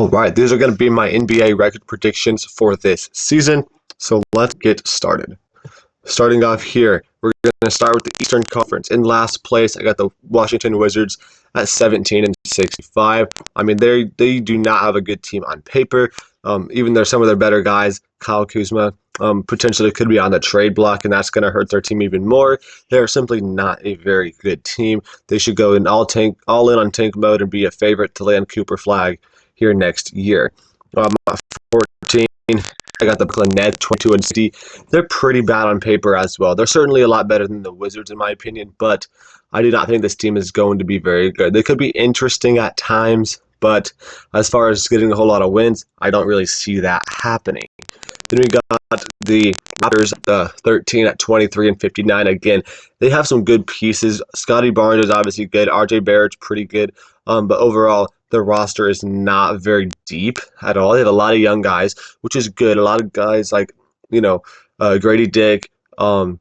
All right, these are going to be my NBA record predictions for this season. So let's get started. Starting off here, we're going to start with the Eastern Conference. In last place, I got the Washington Wizards at 17 and 65. I mean, they do not have a good team on paper. Even though some of their better guys, Kyle Kuzma, potentially could be on the trade block, and that's going to hurt their team even more. They're simply not a very good team. They should go in all in on tank mode and be a favorite to land Cooper Flag here next year. 14, I got the Brooklyn Nets 22 and 60. They're pretty bad on paper as well. They're certainly a lot better than the Wizards in my opinion, but I do not think this team is going to be very good. They could be interesting at times, but as far as getting a whole lot of wins, I don't really see that happening. Then we got the Raptors, the 13 at 23 and 59. Again, they have some good pieces. Scotty Barnes is obviously good. RJ Barrett's pretty good. But overall, the roster is not very deep at all. They have a lot of young guys, which is good. A lot of guys like, Grady Dick, they got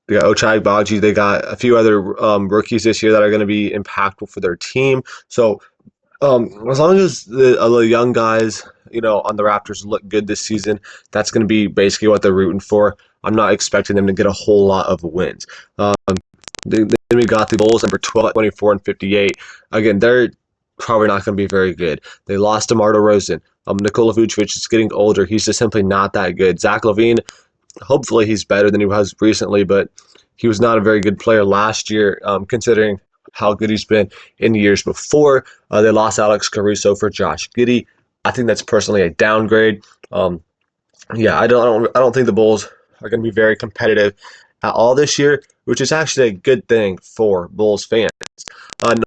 Ochai Agbaji. They got a few other rookies this year that are going to be impactful for their team. So as long as the young guys, on the Raptors look good this season, that's going to be basically what they're rooting for. I'm not expecting them to get a whole lot of wins. Then we got the Bulls, number 12 at 24 and 58. Again, they're probably not going to be very good. They lost DeMar DeRozan. Nikola Vucevic is getting older. He's just simply not that good. Zach LaVine, hopefully he's better than he was recently, but he was not a very good player last year, considering how good he's been in years before. They lost Alex Caruso for Josh Giddey. I think that's personally a downgrade. I don't think the Bulls are going to be very competitive at all this year, which is actually a good thing for Bulls fans.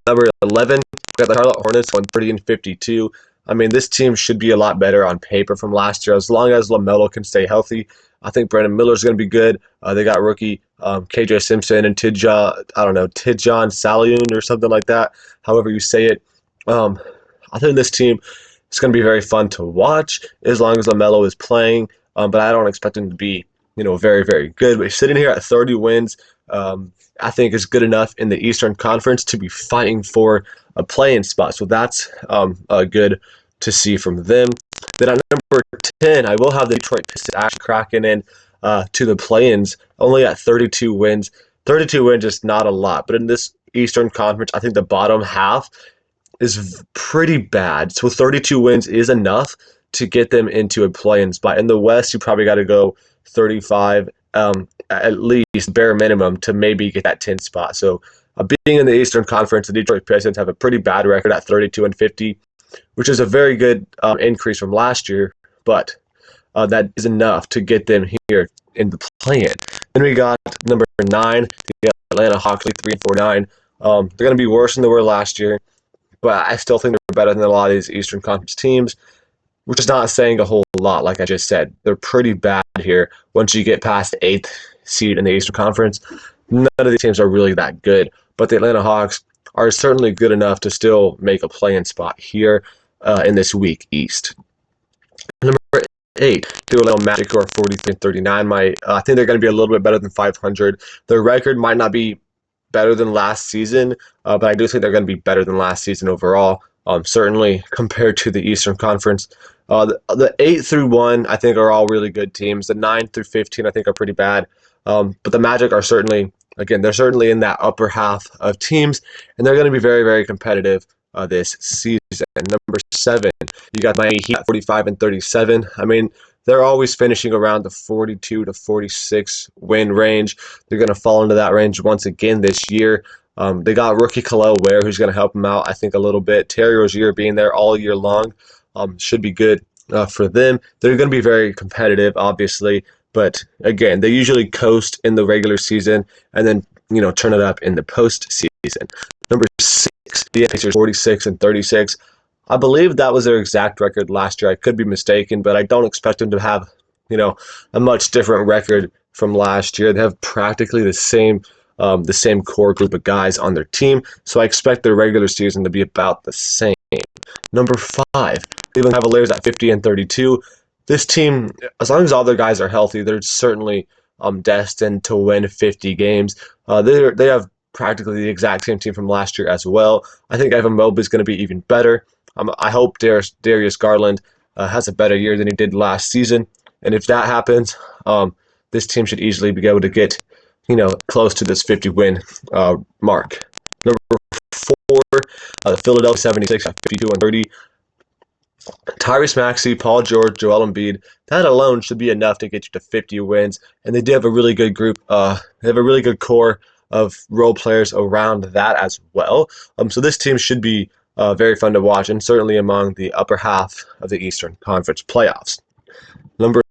Number 11, we got the Charlotte Hornets on 30 and 52. I mean, this team should be a lot better on paper from last year as long as LaMelo can stay healthy. I think Brandon Miller is going to be good. They got rookie KJ Simpson and Tidjon Saliun or something like that, however you say it. I think this team is going to be very fun to watch as long as LaMelo is playing, but I don't expect him to be very, very good. But sitting here at 30 wins, I think is good enough in the Eastern Conference to be fighting for a play-in spot. So that's good to see from them. Then at number 10, I will have the Detroit Pistons actually cracking in to the play-ins, only at 32 wins. 32 wins is not a lot, but in this Eastern Conference, I think the bottom half is pretty bad. So 32 wins is enough to get them into a play-in spot. In the West, you probably got to go 35 at least, bare minimum, to maybe get that 10 spot. So being in the Eastern Conference, the Detroit Pistons have a pretty bad record at 32 and 50, which is a very good increase from last year, but that is enough to get them here in the play-in. Then we got number 9, the Atlanta Hawks, 3 and 49. They're going to be worse than they were last year, but I still think they're better than a lot of these Eastern Conference teams, which is not saying a whole lot. Like I just said, they're pretty bad here once you get past the 8th seed in the Eastern Conference. None of these teams are really that good, but the Atlanta Hawks are certainly good enough to still make a play-in spot here in this week East. Number 8, the Orlando Magic, who are 43 and 39. I think they're going to be a little bit better than 500. Their record might not be better than last season, but I do think they're going to be better than last season overall, certainly compared to the Eastern Conference. The 8 through 1, I think, are all really good teams. The 9 through 15, I think, are pretty bad. But the Magic are certainly in that upper half of teams, and they're going to be very, very competitive this season. Number 7, you got Miami Heat at 45 and 37. I mean, they're always finishing around the 42 to 46 win range. They're going to fall into that range once again this year. They got rookie Kel'el Ware, who's going to help them out, I think, a little bit. Terry Rozier being there all year long should be good for them. They're going to be very competitive, obviously, but again, they usually coast in the regular season and then turn it up in the postseason. Number 6, the Pacers, 46 and 36. I believe that was their exact record last year. I could be mistaken, but I don't expect them to have a much different record from last year. They have practically the same core group of guys on their team, so I expect their regular season to be about the same. Number 5, Cleveland Cavaliers at 50 and 32. This team, as long as all their guys are healthy, they're certainly destined to win 50 games. They have practically the exact same team from last year as well. I think Evan Mobley is going to be even better. I hope Darius Garland has a better year than he did last season. And if that happens, this team should easily be able to get, close to this 50 win mark. Number 4, the Philadelphia 76 at 52-30. Tyrese Maxey, Paul George, Joel Embiid, that alone should be enough to get you to 50 wins. And they do have a really good group. They have a really good core of role players around that as well. So this team should be very fun to watch, and certainly among the upper half of the Eastern Conference playoffs. Number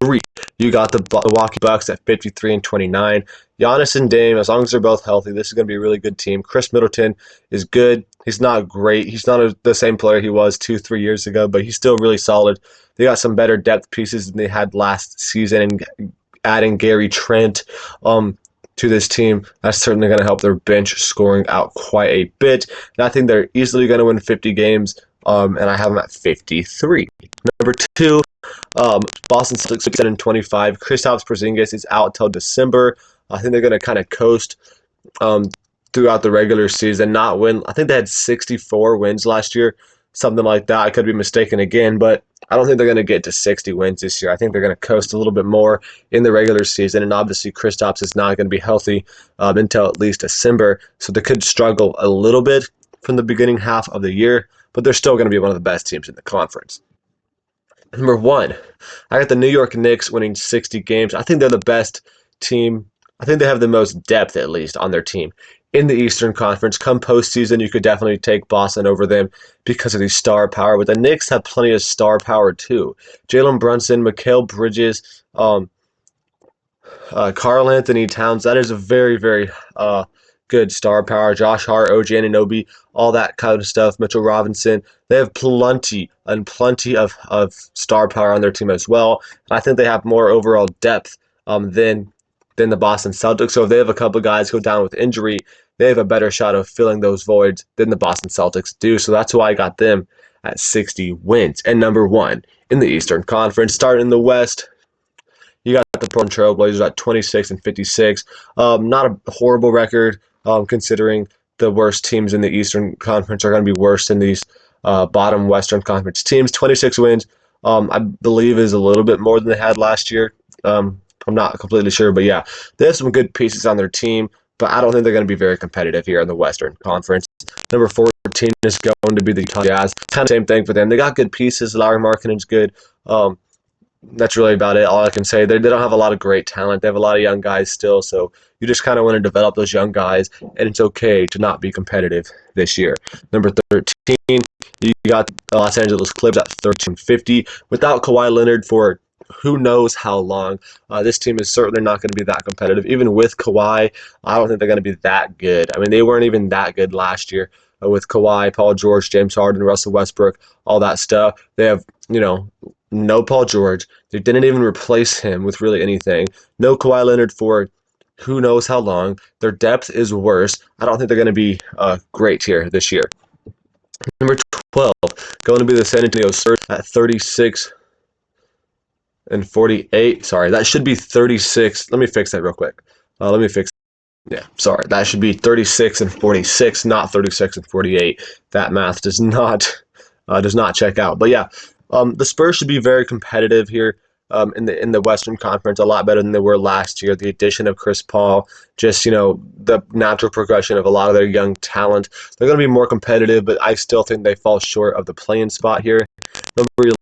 3, you got the Milwaukee Bucks at 53-29. Giannis and Dame, as long as they're both healthy, this is going to be a really good team. Chris Middleton is good. He's not great. He's not the same player he was 2-3 years ago, but he's still really solid. They got some better depth pieces than they had last season, and adding Gary Trent to this team, that's certainly going to help their bench scoring out quite a bit. And I think they're easily going to win 50 games, and I have them at 53. Number 2, Boston Celtics 67-25. Kristaps Porzingis is out till December. I think they're going to kind of coast throughout the regular season, not win. I think they had 64 wins last year, something like that. I could be mistaken again, but I don't think they're going to get to 60 wins this year. I think they're going to coast a little bit more in the regular season, and obviously Kristaps is not going to be healthy until at least December, so they could struggle a little bit from the beginning half of the year, but they're still going to be one of the best teams in the conference. Number 1, I got the New York Knicks winning 60 games. I think they're the best team. I think they have the most depth, at least, on their team in the Eastern Conference. Come postseason, you could definitely take Boston over them because of the star power. But the Knicks have plenty of star power, too. Jalen Brunson, Mikal Bridges, Karl Anthony Towns. That is a very, very good star power. Josh Hart, OG Anunoby, all that kind of stuff. Mitchell Robinson. They have plenty of star power on their team as well. And I think they have more overall depth than the Boston Celtics. So if they have a couple guys go down with injury, they have a better shot of filling those voids than the Boston Celtics do. So that's why I got them at 60 wins. And number 1 in the Eastern Conference. Starting in the West, you got the Portland Trail Blazers at 26-56. Not a horrible record, considering the worst teams in the Eastern Conference are going to be worse than these bottom Western Conference teams. 26 wins, I believe, is a little bit more than they had last year. I'm not completely sure, but yeah, they have some good pieces on their team, but I don't think they're going to be very competitive here in the Western Conference. Number 14 is going to be the Utah Jazz. Kind of same thing for them. They got good pieces. Lauri Markkanen's good. That's really about it. All I can say, they don't have a lot of great talent. They have a lot of young guys still, so you just kind of want to develop those young guys, and it's okay to not be competitive this year. Number 13, you got the Los Angeles Clippers at 13-50. Without Kawhi Leonard for who knows how long, this team is certainly not going to be that competitive. Even with Kawhi, I don't think they're going to be that good. I mean, they weren't even that good last year with Kawhi, Paul George, James Harden, Russell Westbrook, all that stuff. They have, no Paul George. They didn't even replace him with really anything. No Kawhi Leonard for who knows how long. Their depth is worse. I don't think they're going to be great here this year. Number 12, going to be the San Antonio Spurs at 36-48. Sorry, that should be 36. Let me fix that real quick. Sorry, that should be 36-46, not 36-48. That math does not check out. But yeah, the Spurs should be very competitive here in the Western Conference, a lot better than they were last year. The addition of Chris Paul, just the natural progression of a lot of their young talent. They're going to be more competitive, but I still think they fall short of the play-in spot here. Number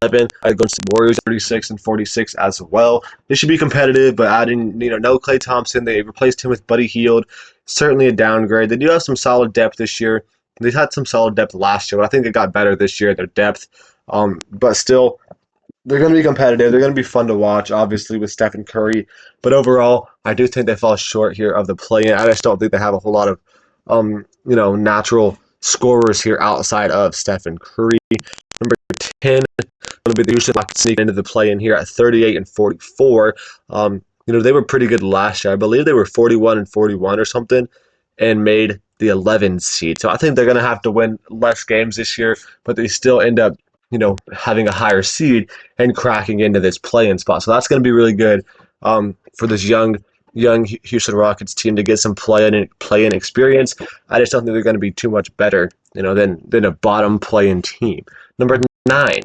11, against the Warriors, 36-46 as well. They should be competitive, but adding, no Klay Thompson. They replaced him with Buddy Hield. Certainly a downgrade. They do have some solid depth this year. They had some solid depth last year, but I think it got better this year, their depth. But still, they're going to be competitive. They're going to be fun to watch, obviously, with Stephen Curry. But overall, I do think they fall short here of the play-in. I just don't think they have a whole lot of, natural scorers here outside of Stephen Curry. Number 10, going to be the Houston Rockets sneak into the play-in here at 38-44. They were pretty good last year. I believe they were 41-41 or something, and made the 11 seed. So I think they're going to have to win less games this year, but they still end up, having a higher seed and cracking into this play-in spot. So that's going to be really good for this young, young Houston Rockets team to get some play-in experience. I just don't think they're going to be too much better, than a bottom play-in team. Number 9,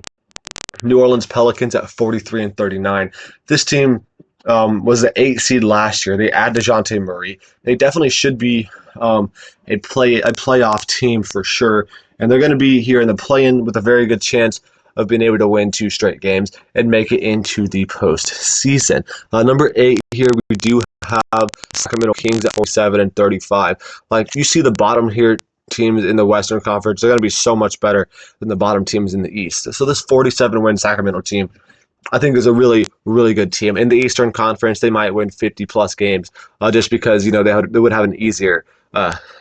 New Orleans Pelicans at 43-39. This team was the 8th seed last year. They add DeJounte Murray. They definitely should be a playoff team for sure, and they're going to be here in the play-in with a very good chance of being able to win 2 straight games and make it into the postseason. Number 8 here, we do have Sacramento Kings at 47-35. Like, you see the bottom here teams in the Western Conference, they're going to be so much better than the bottom teams in the East. So this 47-win Sacramento team, I think, is a really, really good team. In the Eastern Conference, they might win 50-plus games just because, they would have an easier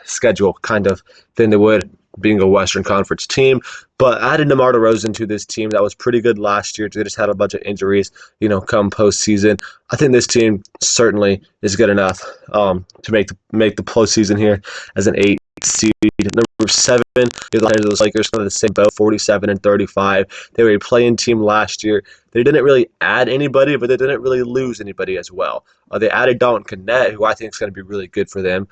schedule kind of than they would being a Western Conference team. But adding DeMar DeRozan to this team that was pretty good last year. They just had a bunch of injuries, come postseason. I think this team certainly is good enough to make the postseason here as an 8 seed. Number 7, the Los Angeles Lakers, kind of the same boat, 47-35. They were a play-in team last year. They didn't really add anybody, but they didn't really lose anybody as well. They added Dalton Knecht, who I think is going to be really good for them.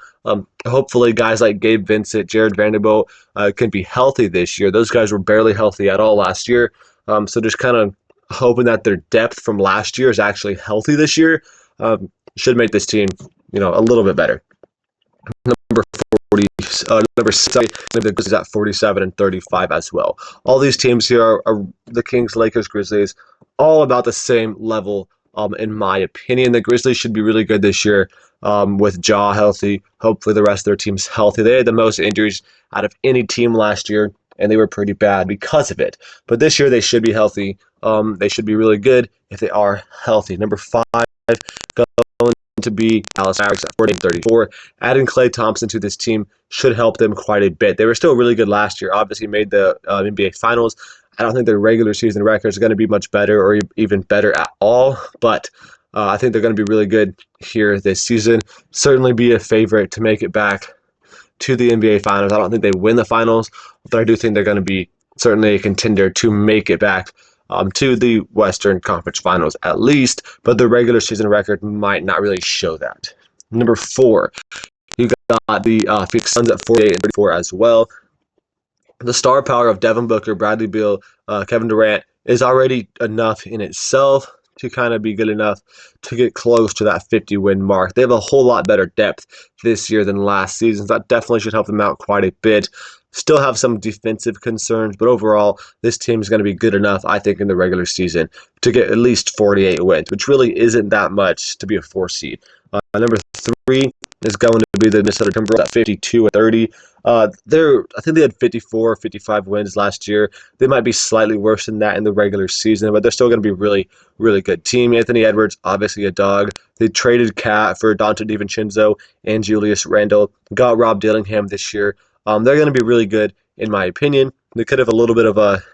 Hopefully, guys like Gabe Vincent, Jared Vanderbilt can be healthy this year. Those guys were barely healthy at all last year. So just kind of hoping that their depth from last year is actually healthy this year should make this team, a little bit better. Number 7, the Grizzlies at 47-35 as well. All these teams here are the Kings, Lakers, Grizzlies, all about the same level. In my opinion, the Grizzlies should be really good this year with Ja healthy. Hopefully the rest of their team's healthy. They had the most injuries out of any team last year, and they were pretty bad because of it. But this year they should be healthy. They should be really good if they are healthy. Number 5, going to be Dallas Mavericks at 40-34. Adding Klay Thompson to this team should help them quite a bit. They were still really good last year. Obviously made the NBA Finals. I don't think their regular season record is going to be much better or even better at all, but I think they're going to be really good here this season. Certainly be a favorite to make it back to the NBA Finals. I don't think they win the Finals, but I do think they're going to be certainly a contender to make it back to the Western Conference Finals at least, but the regular season record might not really show that. Number 4, you got the Phoenix Suns at 48-34 as well. The star power of Devin Booker, Bradley Beal, Kevin Durant is already enough in itself to kind of be good enough to get close to that 50-win mark. They have a whole lot better depth this year than last season. So that definitely should help them out quite a bit. Still have some defensive concerns, but overall, this team is going to be good enough, I think, in the regular season to get at least 48 wins, which really isn't that much to be a 4 seed. Number 3 is going to be the Minnesota Timberwolves at 52-30. I think they had 54, 55 wins last year. They might be slightly worse than that in the regular season, but they're still going to be a really, really good team. Anthony Edwards, obviously a dog. They traded Cat for Dante DiVincenzo and Julius Randle. Got Rob Dillingham this year. They're going to be really good, in my opinion. They could have a little bit of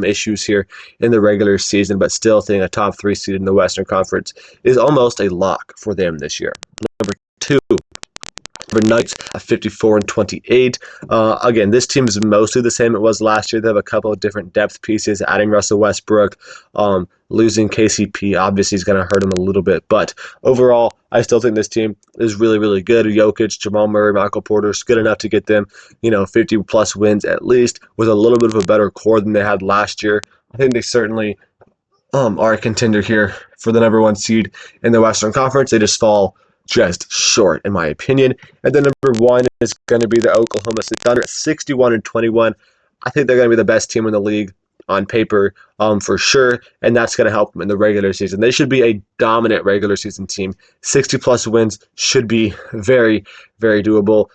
issues here in the regular season, but still think a top 3 seed in the Western Conference is almost a lock for them this year. Number 2, for Nuggets at 54-28. Again, this team is mostly the same it was last year. They have a couple of different depth pieces, adding Russell Westbrook. Losing KCP obviously is going to hurt them a little bit. But overall, I still think this team is really, really good. Jokic, Jamal Murray, Michael Porter is good enough to get them, 50-plus wins at least with a little bit of a better core than they had last year. I think they certainly are a contender here for the number 1 seed in the Western Conference. They just fall just short, in my opinion. And then number 1 is going to be the Oklahoma City Thunder at 61-21. I think they're going to be the best team in the league on paper, for sure, and that's going to help them in the regular season. They should be a dominant regular season team. 60-plus wins should be very, very doable.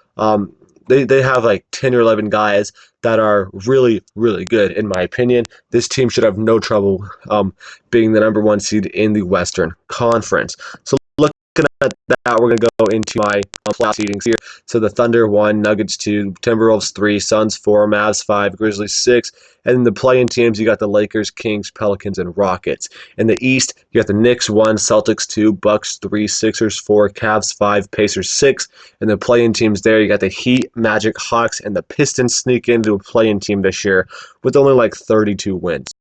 They have like 10 or 11 guys that are really, really good, in my opinion. This team should have no trouble being the number 1 seed in the Western Conference. So looking at that, we're going to go into my playoff seedings here. So the Thunder 1, Nuggets 2, Timberwolves 3, Suns 4, Mavs 5, Grizzlies 6. And in the play-in teams, you got the Lakers, Kings, Pelicans, and Rockets. In the East, you got the Knicks 1, Celtics 2, Bucks 3, Sixers 4, Cavs 5, Pacers 6. And the play-in teams there, you got the Heat, Magic, Hawks, and the Pistons sneak into a play-in team this year with only like 32 wins.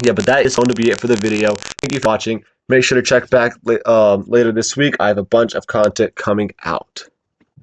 Yeah, but that is going to be it for the video. Thank you for watching. Make sure to check back later this week. I have a bunch of content coming out.